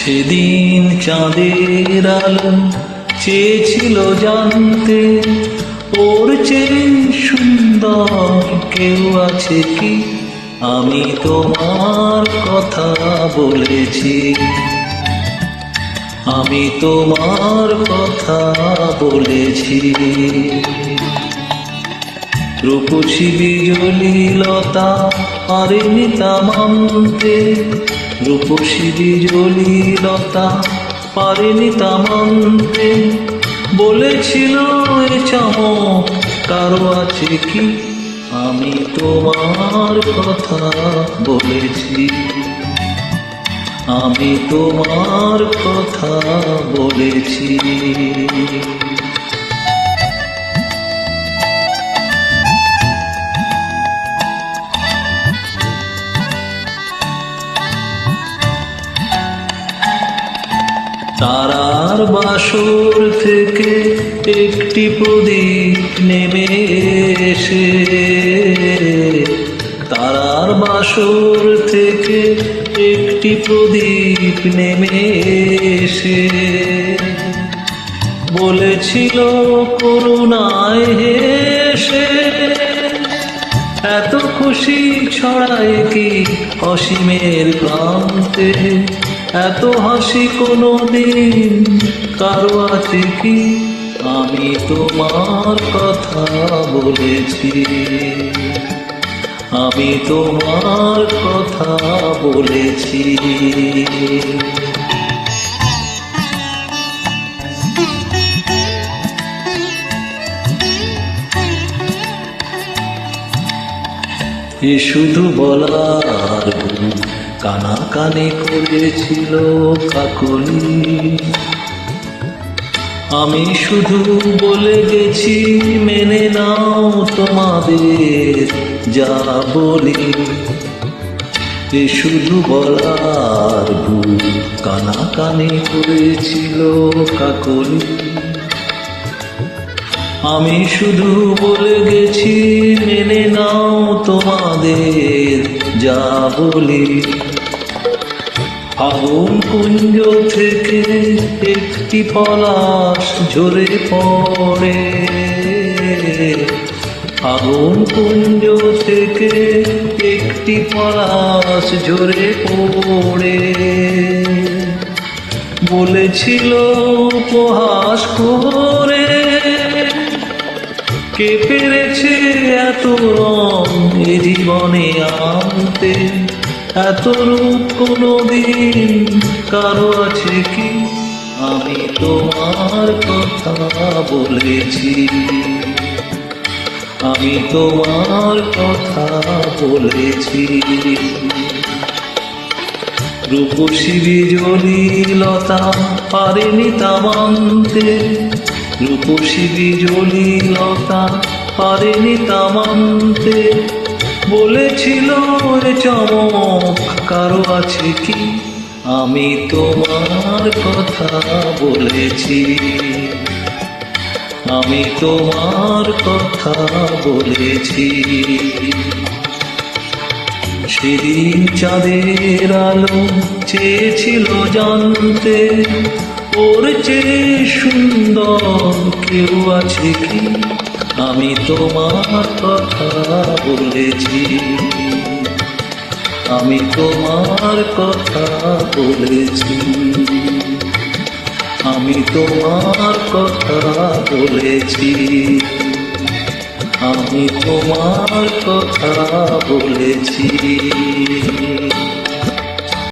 সেদিন চাঁদের আলো চেয়েছিল জানতে, ওর চেয়ে সুন্দর কেউ আছে কি? আমি তোমার কথা বলেছি, আমি তোমার কথা বলেছি। রূপসী বিজলি লতা পারেনি তা মানতে, রূপসী বিজলি লতা পারেনি তা মানতে। বলেছিল এ চমক কারো আছে কি? আমি তোমার কথা বলেছি, আমি তোমার কথা বলেছি। তারার বাসর থেকে একটি প্রদীপ নেমে এসে, তারার বাসর থেকে একটি প্রদীপ নেমে এসে বলেছিল করুণায় হেসে, এত খুশি ছড়ায় কি অসীমের প্রান্তে? এত হাসি কোনোদিন কারো আছে কি? আমি তোমার কথা বলেছি, আমি তোমার কথা বলেছি। এ শুধু বলার কানাকানি করেছিল কাকলি, আমি শুধু বলে গেছি মেনে নাও তোমাদের যা বলি। এ শুধু বলার কানাকানি করেছিল কাকলি, আমি শুধু বলে গেছি মেনে নাও তোমাদের যা বলি। আগুন কুঞ্জ থেকে একটি পলাশ ঝরে পড়ে, আগুন কুঞ্জ থেকে একটি পলাশ ঝরে পড়ে। বলেছিল উপহাস করে, কে পেরেছে এত রং এ জীবনে আনতে? এত রূপ কোনোদিন কারো আছে কি? আমি তোমার কথা বলেছি, আমি তোমার কথা বলেছি। রূপসী বিজলি লতা পারেনি তা মানতে, রূপসী বিজলি লতা পারেনি তা মানতে। বলেছিল এ চমক কারো আছে কি? আমি তোমার কথা বলেছি, আমি তোমার কথা বলেছি। সেদিন চাঁদের আলো চেয়েছিল জানতে, ওর চেয়ে সুন্দর কেউ আছে কি? আমি তোমার কথা বলেছি, আমি তোমার কথা বলেছি, আমি তোমার কথা বলেছি, আমি তোমার কথা বলেছি।